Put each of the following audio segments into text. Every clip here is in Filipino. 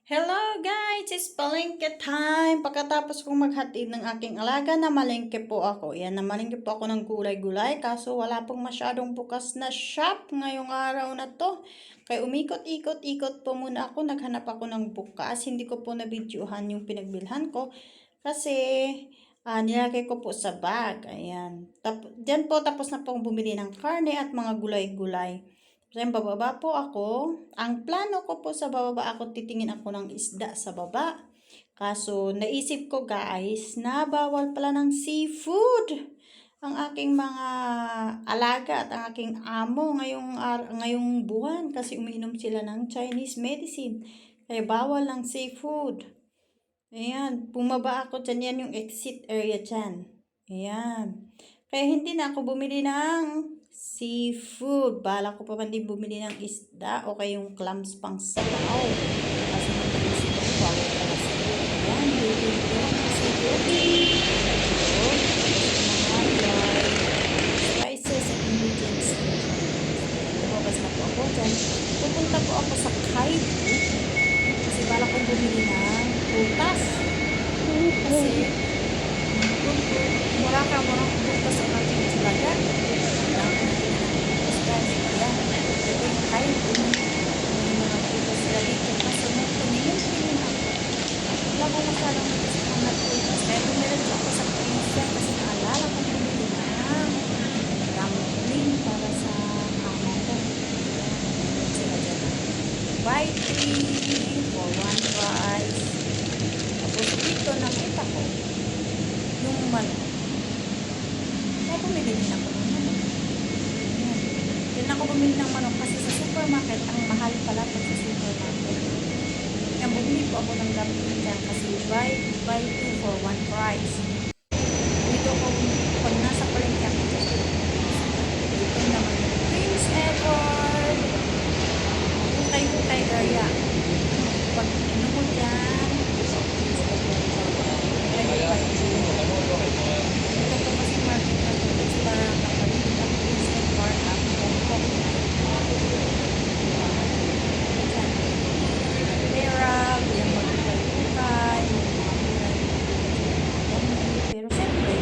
Hello guys! It's palengke time! Pagkatapos kong maghatid ng aking alaga, namalengke po ako. Yan, namalengke po ako ng gulay-gulay kaso wala pong masyadong bukas na shop ngayong araw na to. Kaya umikot-ikot-ikot po muna ako. Naghanap ako ng bukas. Hindi ko po na-videohan yung pinagbilhan ko kasi nilagay ko po sa bag. Ayan. Diyan po tapos na pong bumili ng karne at mga gulay-gulay. So, bababa po ako. Ang plano ko po sa bababa ako, titingin ako ng isda sa baba. Kaso, naisip ko guys, na bawal pala ng seafood ang aking mga alaga at ang aking amo ngayong buwan kasi umiinom sila ng Chinese medicine. Kaya bawal ng seafood. Ayan, bumaba ako dyan. Yan yung exit area dyan. Ayan. Kaya hindi na ako bumili ng seafood. Bala ko pa man din bumili ng isda o kayong clams pang sabaw. Kasi nag-isip ako, bawal pala seafood. Ayan, bibili ko ng seafood. Spices and ingredients. Lumabas na po ako dyan. Pupunta po ako sa Kaibu. Kasi bala kong bumili ng prutas. Kasi mura prutas ang aking talaga. Buy 3 for 1 price. Tapos dito nakita ko yung manok. Kaya bumili din ako ng manok. Ayan. Din ako bumili ng manok kasi sa supermarket, ang mahal pala pag sa supermarket. Kaya bumili po ako ng gambling dyan kasi buy 2 for 1 price. Dito ko, pag nasa palengke ako, dito naman yung Prince Edward. Hukay area. Pag ano mo dyan, ito kasi market na ito. It's parang kapatid ang Prince Edward at Hong Kong. Pera, yung magkukay-kukay, pero siyempre,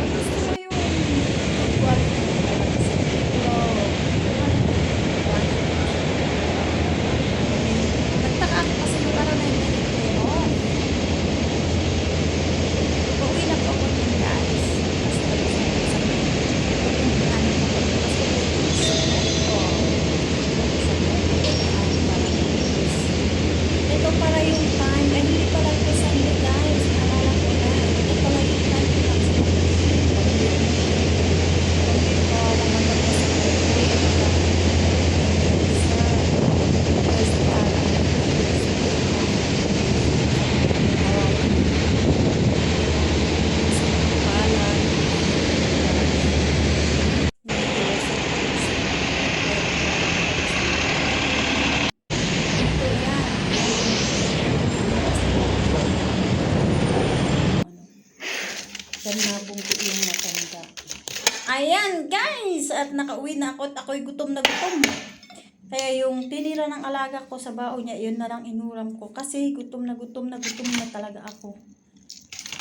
gusto mo yung good quality nagtaka ako kasi yung araw na yung pero pauwi na po ako din guys kasi tapos na po sa ito para yung time ay hindi pala ito Sunday guys, naalala ko na ito pala yung time ko lang sa nabunggo yung matanda. Ayan guys! At nakauwi na ako at ako'y gutom na gutom. Kaya yung tinira ng alaga ko sa baon niya, yun na lang inuram ko. Kasi gutom na talaga ako.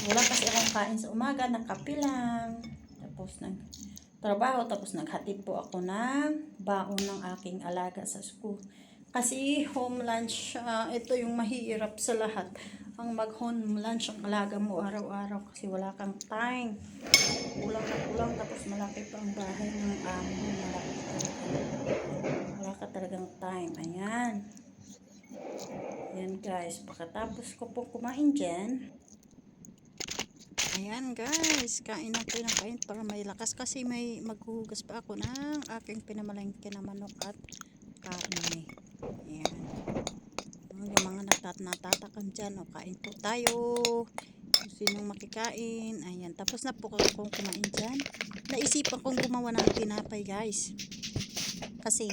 Wala kasi akong kain sa umaga, nakape lang. Tapos nagtrabaho, tapos naghatid po ako ng baon ng aking alaga sa school. Kasi home lunch, ito yung mahirap sa lahat. Ang mag-home lunch ang alaga mo araw-araw kasi wala kang time. Kulang na kulang tapos malaki pa ang bahay ng amo. Wala ka talagang time. Ayan. Ayan guys. Pagkatapos ko po kumain dyan. Ayan guys. Kain ako ng kain para may lakas kasi may maghuhugas pa ako ng aking pinamalengke na manok at karne. Ayan. Yung mga natatakan dyan, o kain po tayo. Kung sinong makikain. Ayan, tapos na po akong kumain dyan. Naisipan kong gumawa ng tinapay guys. Kasi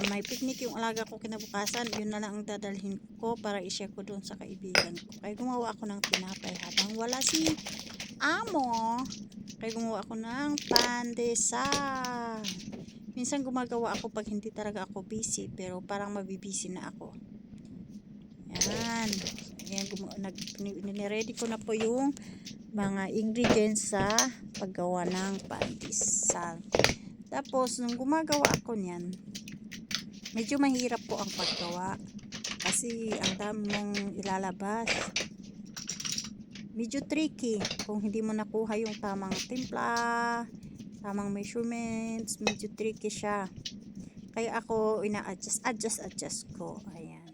may picnic yung alaga ko kinabukasan. Yun na lang ang dadalhin ko para i-share ko doon sa kaibigan ko. Kaya gumawa ako ng tinapay habang wala si amo. Kaya gumawa ako ng pandesal. Minsan gumagawa ako pag hindi talaga ako busy, pero parang mabibisi na ako. Yan. Ayan, niready ko na po yung mga ingredients sa paggawa ng pandesal. Tapos, nung gumagawa ako niyan, medyo mahirap po ang paggawa. Kasi, ang dami mong ilalabas. Medyo tricky. Kung hindi mo nakuha yung tamang timpla, tamang measurements, medyo tricky siya. Kaya ako, adjust ko. Ayan.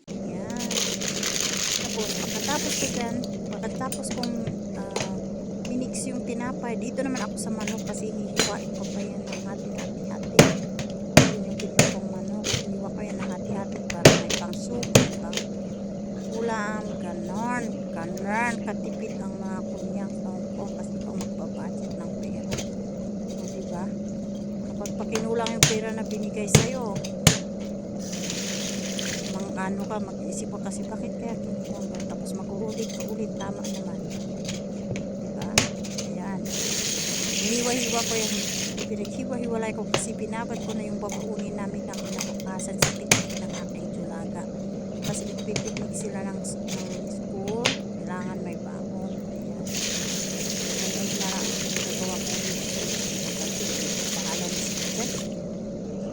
Ayan. Tapos, pagkatapos kong minix yung tinapay, dito naman ako sa manok kasi hihiwain ko pa yan ng hati-hati. Yun yung pinto kong manok. Hiwa ko yan ng hati-hati para may pang soup, pang ulam, ganon. Katipid ang mga kunyang sa Hong Kong kasi ikaw magbabudget ng pera. So, diba? Kapag pakinulang yung pera na binigay sa'yo, ano ka, mag-isip ko kasi bakit kaya kinulang ba? Tapos mag-uulit, tama naman. Diba? Ayan. Hiniwa-hiwa ko yan. Pinaghiwa-hiwalay ko kasi binabad ko na yung babaunin namin ng kinakakasan sa picnic ng aking Julaga. Kasi nagpipiknik sila ng school. Kailangan may bangon. Ayan. Ngayon na lang ang nagagawa ko dito. Pangalan ni Sita.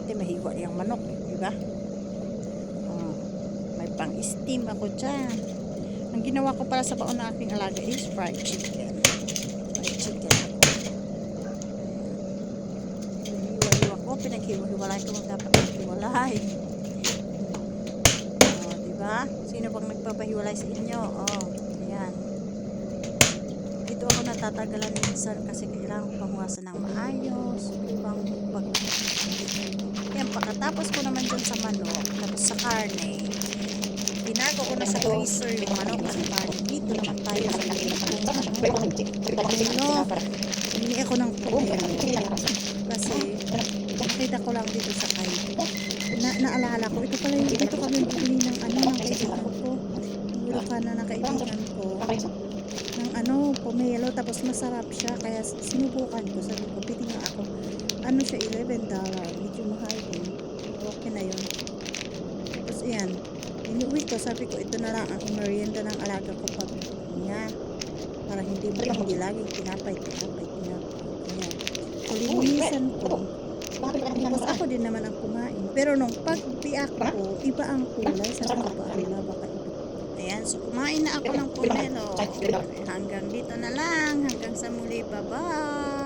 Hindi mahiwa yung manok. Diba? Pang steam ako dyan. Ang ginawa ko para sa baon na aking alaga is fried chicken. Hiwa-hiwa ko, pinaghiwa-hiwalay ko dapat maghiwalay. Diba? Sino bang nagpapahiwalay sa inyo? Ayan. Dito ako natatagalan minsan kasi kailangan ko pangwasan ng maayos. Yan, pagkatapos ko naman dyan sa manok, tapos sa karne, binago ko na sa freezer yung manok at karne. Dito naman tayo sa hindi ako ng pomelo. Kasi nakita ko lang dito sa kayo. Naalala ko, ito pala yung dito kami bumili ng kaibigan ko. Bulacan na kaibigan ko. Ng pomelo, tapos masarap siya. Kaya sinubukan ko. Sabi ko, piti nga ako. Ano siya, $11. Medyo mahal din. Okay na yun. Tapos yan. Inuwi ko, sabi ko, ito na lang ang merienda ng alaga ko pag niya. Para hindi laging tinapay. Ayan. So, linisan ko. Tapos ako din naman ang kumain. Pero nung pagbiak ko, iba ang kulay. Sa kapaala, baka iba. Ayan, so kumain na ako ng pomelo. Hanggang dito na lang. Hanggang sa muli. Bye-bye.